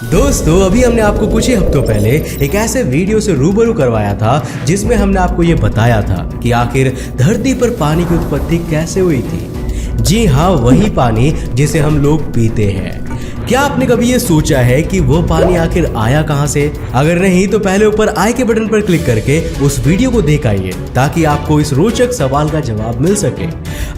दोस्तों अभी हमने आपको कुछ ही हफ्तों पहले एक ऐसे वीडियो से रूबरू करवाया था जिसमें हमने आपको ये बताया था कि आखिर धरती पर पानी की उत्पत्ति कैसे हुई थी। जी हाँ, वही पानी जिसे हम लोग पीते हैं। क्या आपने कभी ये सोचा है कि वो पानी आखिर आया कहां से? अगर नहीं तो पहले ऊपर आई के बटन पर क्लिक करके उस वीडियो को देख आइए ताकि आपको इस रोचक सवाल का जवाब मिल सके।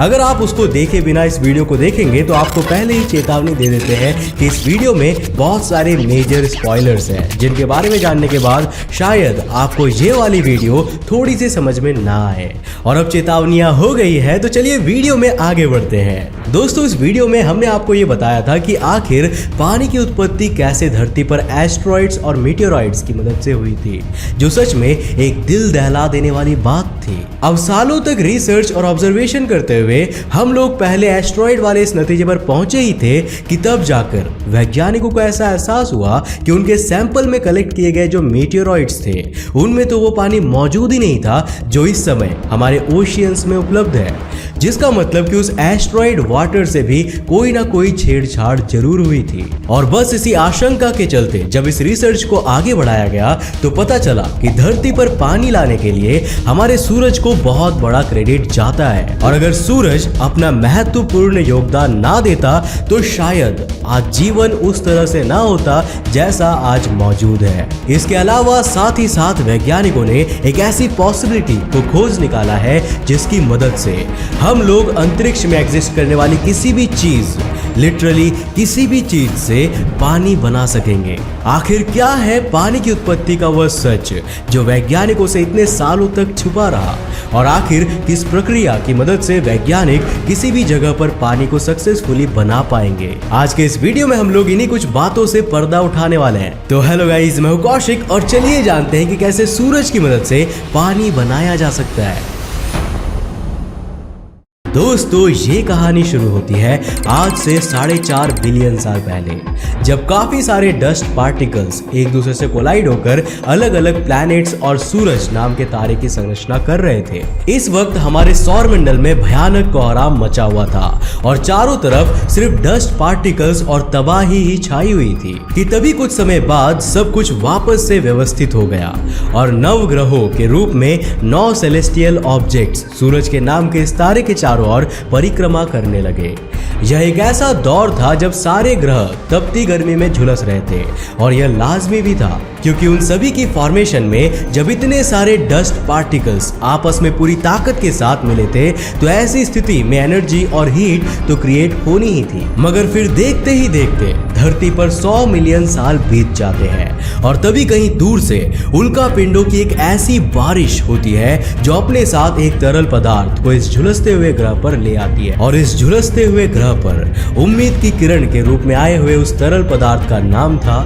अगर आप उसको देखे बिना इस वीडियो को देखेंगे तो आपको पहले ही चेतावनी दे देते हैं कि इस वीडियो में बहुत सारे मेजर स्पॉयलर्स हैं जिनके बारे में जानने के बाद शायद आपको ये वाली वीडियो थोड़ी सी समझ में ना आए। और अब चेतावनियां हो गई है तो चलिए वीडियो में आगे बढ़ते हैं। दोस्तों इस वीडियो में हमने आपको ये बताया था कि आखिर पानी की उत्पत्ति कैसे धरती पर एस्ट्रॉइड्स और मीटेओराइट्स की मदद से हुई थी, जो सच में एक दिल दहला देने वाली बात थी। अब सालों तक रिसर्च और ऑब्जर्वेशन करते हुए हम लोग पहले एस्ट्रॉइड वाले इस नतीजे पर पहुंचे ही थे कि तब जाकर वैज्ञानिकों को ऐसा एहसास हुआ कि उनके सैंपल में कलेक्ट किए गए जो मीटेओराइट्स थे उनमें तो वो पानी मौजूद ही नहीं था जो इस समय हमारे ओशियंस में उपलब्ध है, जिसका मतलब कि उस एस्ट्रॉइड वाटर से भी कोई ना कोई छेड़छाड़ जरूर हुई थी। और बस इसी आशंका के चलते जब इस रिसर्च को आगे बढ़ाया गया तो पता चला कि धरती पर पानी लाने के लिए हमारे सूरज को बहुत बड़ा क्रेडिट जाता है, और अगर सूरज अपना महत्वपूर्ण योगदान ना देता तो शायद आज जीवन उस तरह से ना होता जैसा आज मौजूद है। इसके अलावा साथ ही साथ वैज्ञानिकों ने एक ऐसी पॉसिबिलिटी को खोज निकाला है जिसकी मदद से हम लोग अंतरिक्ष में एग्जिस्ट करने वाली किसी भी चीज, लिटरली किसी भी चीज से पानी बना सकेंगे। आखिर क्या है पानी की उत्पत्ति का वह सच जो वैज्ञानिकों से इतने सालों तक छुपा रहा, और आखिर किस प्रक्रिया की मदद से वैज्ञानिक किसी भी जगह पर पानी को सक्सेसफुली बना पाएंगे। आज के इस वीडियो में हम लोग इन्हीं कुछ बातों से पर्दा उठाने वाले हैं। तो हेलो गाइस, मैं हूं कौशिक और चलिए जानते हैं कि कैसे सूरज की मदद से पानी बनाया जा सकता है। दोस्तों ये कहानी शुरू होती है आज से 4.5 बिलियन साल पहले, जब काफी सारे डस्ट पार्टिकल्स एक दूसरे से कोलाइड होकर अलग अलग प्लैनेट्स और सूरज नाम के तारे की संरचना कर रहे थे। इस वक्त हमारे सौर मंडल में भयानक कोहराम मचा हुआ था और चारों तरफ सिर्फ डस्ट पार्टिकल्स और तबाही ही छाई हुई थी कि तभी कुछ समय बाद सब कुछ वापस से व्यवस्थित हो गया और नवग्रहों के रूप में 9 सेलेस्टियल ऑब्जेक्ट्स सूरज के नाम के इस तारे के चारों और परिक्रमा करने लगे। यह एक ऐसा दौर था जब सारे ग्रह तपती गर्मी में झुलस रहे थे, और यह लाजमी भी था क्योंकि उन सभी की फॉर्मेशन में जब इतने सारे डस्ट पार्टिकल्स आपस में पूरी ताकत के साथ मिले थे तो ऐसी स्थिति में एनर्जी और हीट तो क्रिएट होनी ही थी। मगर फिर देखते ही देखते धरती पर 100 मिलियन साल बीत जाते हैं और तभी कहीं दूर से उल्का पिंडों की एक ऐसी बारिश होती है जो अपने साथ एक तरल पदार्थ को इस झुलसते हुए ग्रह पर ले आती है, और इस झुलसते हुए ग्रह पर उम्मीद की किरण के रूप में आए हुए उस तरल पदार्थ का नाम था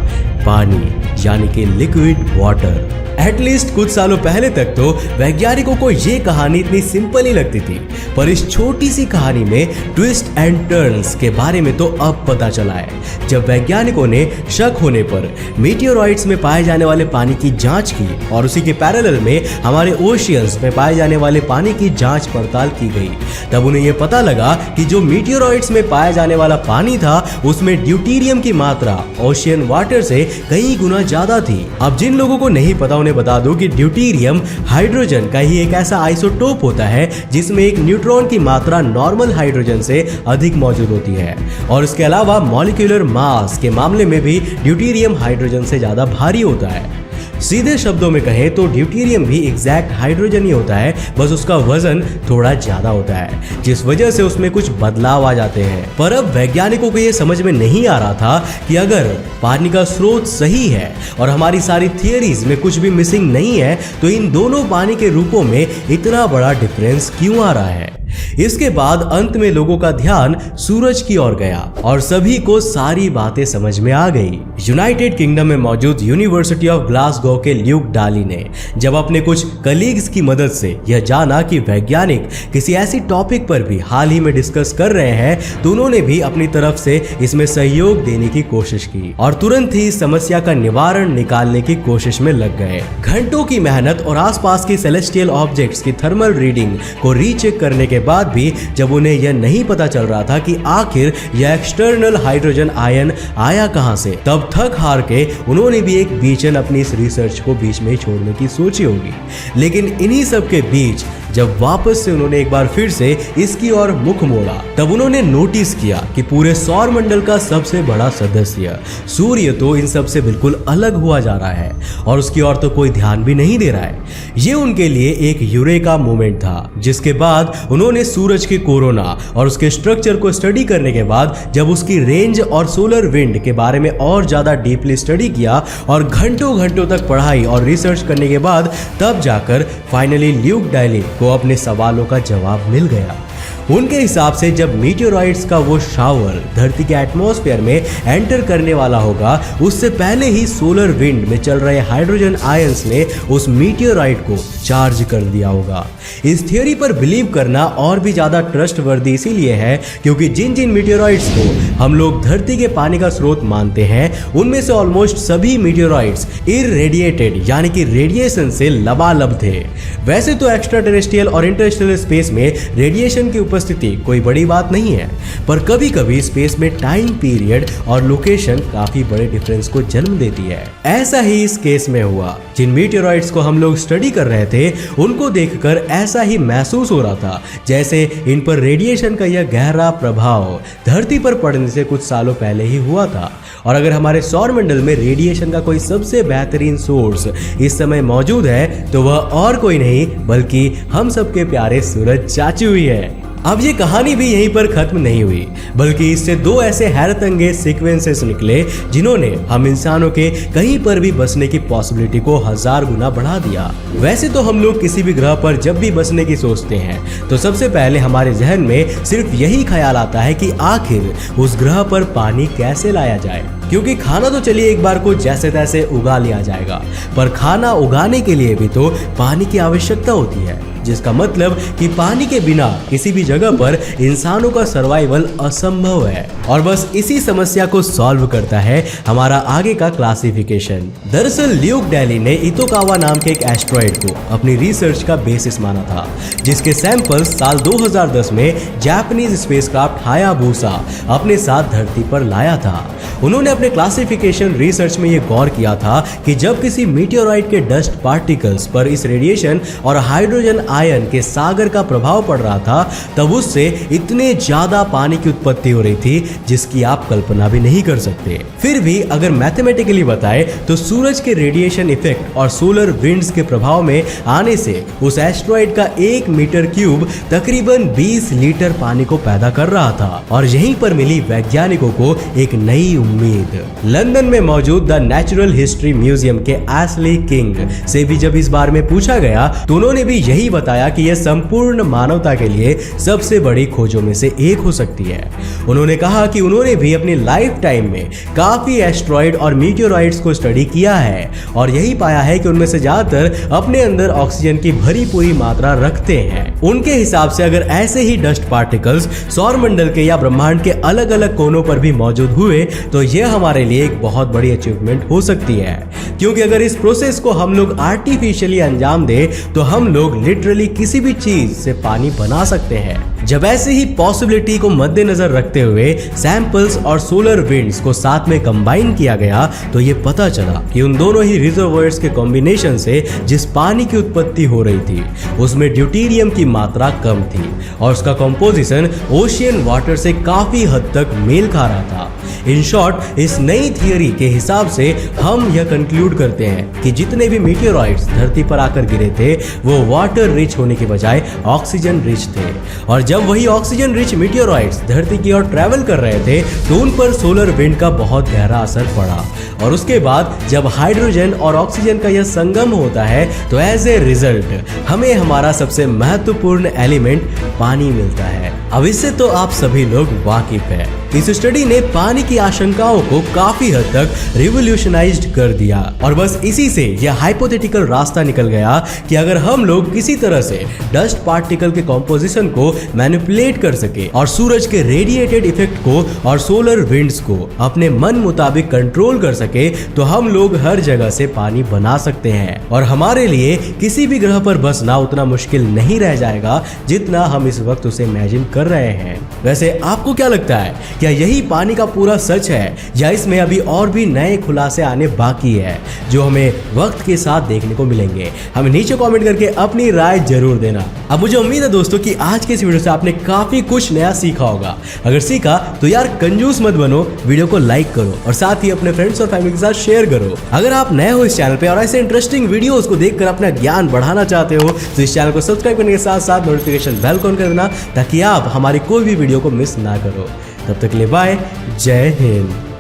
पानी, यानी कि लिक्विड वाटर। एटलीस्ट कुछ सालों पहले तक तो वैज्ञानिकों को ये कहानी इतनी सिंपल ही लगती थी, पर इस छोटी सी कहानी में ट्विस्ट एंड टर्न्स के बारे में तो अब पता चला है जब वैज्ञानिकों ने शक होने पर मीटेओराइट्स में पाए जाने वाले पानी की जांच की और उसी के पैरेलल में हमारे ओशियंस में पाए जाने वाले पानी की जांच पड़ताल की गई। तब उन्हें यह पता लगा कि जो मीटेओराइट्स में पाया जाने वाला पानी था उसमें ड्यूटीरियम की मात्रा ओशियन वाटर से कई गुना ज्यादा थी। अब जिन लोगों को नहीं पता उन्हें बता दूं कि ड्यूटीरियम हाइड्रोजन का ही एक ऐसा आइसोटोप होता है जिसमें एक न्यूट्रॉन की मात्रा नॉर्मल हाइड्रोजन से अधिक मौजूद होती है, और इसके अलावा मॉलिक्यूलर मास के मामले में भी ड्यूटीरियम हाइड्रोजन से ज्यादा भारी होता है। सीधे शब्दों में कहें तो ड्यूटीरियम भी एग्जैक्ट हाइड्रोजन ही होता है, बस उसका वजन थोड़ा ज्यादा होता है जिस वजह से उसमें कुछ बदलाव आ जाते हैं। पर अब वैज्ञानिकों को यह समझ में नहीं आ रहा था कि अगर पानी का स्रोत सही है और हमारी सारी थियरीज में कुछ भी मिसिंग नहीं है तो इन दोनों पानी के रूपों में इतना बड़ा डिफरेंस क्यों आ रहा है। इसके बाद अंत में लोगों का ध्यान सूरज की ओर गया और सभी को सारी बातें समझ में आ गई। यूनाइटेड किंगडम में मौजूद यूनिवर्सिटी ऑफ ग्लासगो के ल्यूक डाली ने जब अपने कुछ कलीग्स की मदद से यह जाना कि वैज्ञानिक किसी ऐसी टॉपिक पर भी हाल ही में डिस्कस कर रहे हैं तो उन्होंने भी अपनी तरफ से इसमें सहयोग देने की कोशिश की और तुरंत ही इस समस्या का निवारण निकालने की कोशिश में लग गए। घंटों की मेहनत और आसपास की सेलेस्टियल ऑब्जेक्ट्स की थर्मल रीडिंग को रीचेक करने के बाद बाद भी जब उन्हें यह नहीं पता चल रहा था कि आखिर यह एक्सटर्नल हाइड्रोजन आयन आया कहां से, तब थक हार के उन्होंने भी एक बीचन अपनी इस रिसर्च को बीच में छोड़ने की सोची होगी। लेकिन इन्हीं सब के बीच जब वापस से उन्होंने एक बार फिर से इसकी ओर मुख मोड़ा, तब उन्होंने नोटिस किया कि पूरे सौर मंडल का सबसे बड़ा सदस्य सूर्य तो इन सब से बिल्कुल अलग हुआ जा रहा है और उसकी ओर तो कोई ध्यान भी नहीं दे रहा है। ये उनके लिए एक यूरेका मोमेंट था, जिसके बाद उन्होंने सूरज के कोरोना और उसके स्ट्रक्चर को स्टडी करने के बाद जब उसकी रेंज और सोलर विंड के बारे में और ज्यादा डीपली स्टडी किया और घंटों घंटों तक पढ़ाई और रिसर्च करने के बाद तब जाकर फाइनली ल्यूक डायली को अपने सवालों का जवाब मिल गया। उनके हिसाब से जब मीटियोराइट्स का वो शावर धरती के एटमॉस्फेयर में एंटर करने वाला होगा, उससे पहले ही सोलर विंड में चल रहे हाइड्रोजन आयंस ने उस मीटियोराइट को चार्ज कर दिया होगा। इस थियोरी पर बिलीव करना और भी ज्यादा ट्रस्टवर्दी इसीलिए है क्योंकि जिन जिन मीटियोराइट्स को हम लोग धरती के पानी का स्रोत मानते हैं, उनमें से ऑलमोस्ट सभी मीटियोराइट्स इररेडिएटेड यानी कि रेडिएशन से लबालब थे। वैसे तो एक्स्ट्रा टेरेस्ट्रियल और इंटरस्टेलर स्पेस में रेडिएशन की उपस्थिति कोई बड़ी बात नहीं है, पर कभी कभी स्पेस में टाइम पीरियड और लोकेशन काफी बड़े डिफरेंस को जन्म देती है। ऐसा ही इस केस में हुआ। जिन मीटियोराइट्स को हम लोग स्टडी कर रहे थे, उनको देखकर ऐसा ही महसूस हो रहा था जैसे इन पर रेडिएशन का यह गहरा प्रभाव धरती पर पड़ने से कुछ सालों पहले ही हुआ था। और अगर हमारे सौर मंडल में रेडिएशन का कोई सबसे बेहतरीन सोर्स इस समय मौजूद है, तो वह और कोई नहीं बल्कि हम सबके प्यारे सूरज चाचू ही है। अब ये कहानी भी यहीं पर खत्म नहीं हुई, बल्कि इससे दो ऐसे हैरत अंगेज सीक्वेंसेस निकले जिन्होंने हम इंसानों के कहीं पर भी बसने की पॉसिबिलिटी को 1000 गुना बढ़ा दिया। वैसे तो हम लोग किसी भी ग्रह पर जब भी बसने की सोचते हैं, तो सबसे पहले हमारे जहन में सिर्फ यही ख्याल आता है कि आखिर उस ग्रह पर पानी कैसे लाया जाए, क्योंकि खाना तो चलिए एक बार को जैसे तैसे उगा लिया जाएगा, पर खाना उगाने के लिए भी तो पानी की आवश्यकता होती है, जिसका मतलब कि पानी के बिना किसी भी जगह पर इंसानों का सर्वाइवल असंभव है। और बस इसी समस्या को सॉल्व करता है हमारा आगे का क्लासिफिकेशन। दरअसल ल्यूक डायली ने इतोकावा नाम के एक एस्ट्रॉइड को अपनी रिसर्च का बेसिस माना था, जिसके सैंपल्स साल 2010 में जापानीज स्पेसक्राफ्ट हायाबुसा अपने साथ धरती पर लाया था। उन्होंने अपने क्लासिफिकेशन रिसर्च में यह गौर किया था कि जब किसी मीटियोराइट के डस्ट पार्टिकल्स पर इस रेडिएशन और हाइड्रोजन आयन के सागर का प्रभाव पड़ रहा था, तब उससे इतने ज्यादा पानी की उत्पत्ति हो रही थी जिसकी आप कल्पना भी नहीं कर सकते। फिर भी अगर मैथमेटिकली बताएं तो सूरज के रेडिएशन इफेक्ट और सोलर विंड्स के प्रभाव में आने से उस एस्ट्रॉइड का 1 मीटर क्यूब तकरीबन 20 लीटर पानी को पैदा कर रहा था। और यहीं पर मिली वैज्ञानिकों को एक नई उम्मीद। लंदन में मौजूद द नेचुरल हिस्ट्री म्यूजियम के एशली किंग से भी जब इस बारे में पूछा गया, तो उन्होंने भी यही बताया कि यह संपूर्ण मानवता के लिए सबसे बड़ी खोजों में से एक हो सकती है। उन्होंने कहा कि उन्होंने भी अपनी लाइफ टाइम में काफी एस्ट्रॉइड और मीटियोराइट्स को स्टडी किया है और यही पाया है कि उनमें से ज्यादातर अपने अंदर ऑक्सीजन की भरी पूरी मात्रा रखते हैं। उनके हिसाब से अगर ऐसे ही डस्ट पार्टिकल्स सौर मंडल के या ब्रह्मांड के अलग अलग कोनों पर भी मौजूद हुए, तो यह हमारे लिए एक बहुत बड़ी अचीवमेंट हो सकती है, क्योंकि अगर इस प्रोसेस को हम लोग आर्टिफिशियली अंजाम दे तो हम लोग लिटरली किसी भी चीज से पानी बना सकते हैं। जब ऐसे ही पॉसिबिलिटी को मद्देनजर रखते हुए सैंपल्स और सोलर विंड्स को साथ में कंबाइन किया गया, तो ये पता चला कि उन दोनों ही रिजर्वोयर्स के कॉम्बिनेशन से जिस पानी की उत्पत्ति हो रही थी, उसमें ड्यूटेरियम की मात्रा कम थी और उसका कंपोजिशन ओशियन वाटर से काफी हद तक मेल खा रहा था। इन शॉर्ट, इस नई थियोरी के हिसाब से हम यह कंक्लूड करते हैं कि जितने भी मीटियोराइट्स धरती पर आकर गिरे थे, वो वाटर रिच होने के बजाय ऑक्सीजन रिच थे। और जब वही ऑक्सीजन रिच मीटियोराइट्स धरती की ओर ट्रैवल कर रहे थे, तो उन पर सोलर विंड का बहुत गहरा असर पड़ा। और उसके बाद जब हाइड्रोजन और ऑक्सीजन का यह संगम होता है, तो एज ए रिजल्ट हमें हमारा सबसे महत्वपूर्ण एलिमेंट पानी मिलता है। अब इससे तो आप सभी लोग वाकिफ है, इस स्टडी ने पानी की आशंकाओं को काफी हद तक रिवोल्यूशनाइज्ड कर दिया और बस इसी से यह हाइपोथेटिकल रास्ता निकल गया कि अगर हम लोग किसी तरह से डस्ट पार्टिकल के कॉम्पोजिशन को मैनिपुलेट कर सके और सूरज के रेडिएटेड इफेक्ट को और सोलर विंड्स को अपने मन मुताबिक कंट्रोल कर सके तो हम लोग हर जगह से पानी बना सकते हैं और हमारे लिए किसी भी ग्रह पर बसना उतना मुश्किल नहीं रह जाएगा जितना हम इस वक्त उसे इमेजिन कर रहे हैं। वैसे आपको क्या लगता है, क्या यही पानी का पूरा सच है या इसमें अभी और भी नए खुलासे आने बाकी है जो हमें वक्त के साथ देखने को मिलेंगे? हमें नीचे कमेंट करके अपनी राय जरूर देना। अब मुझे उम्मीद है दोस्तों कि आज के इस वीडियो से आपने काफी कुछ नया सीखा होगा। अगर सीखा तो यार कंजूस मत बनो, वीडियो को लाइक करो और साथ ही अपने फ्रेंड्स और फैमिली के साथ शेयर करो। अगर आप नए हो इस चैनल पे और ऐसे इंटरेस्टिंग वीडियोस को देखकर अपना ज्ञान बढ़ाना चाहते हो तो इस चैनल को सब्सक्राइब करने के साथ साथ नोटिफिकेशन बेल ऑन कर देना ताकि आप हमारी कोई भी वीडियो को मिस ना करो। तब तक के लिए बाय, जय हिंद।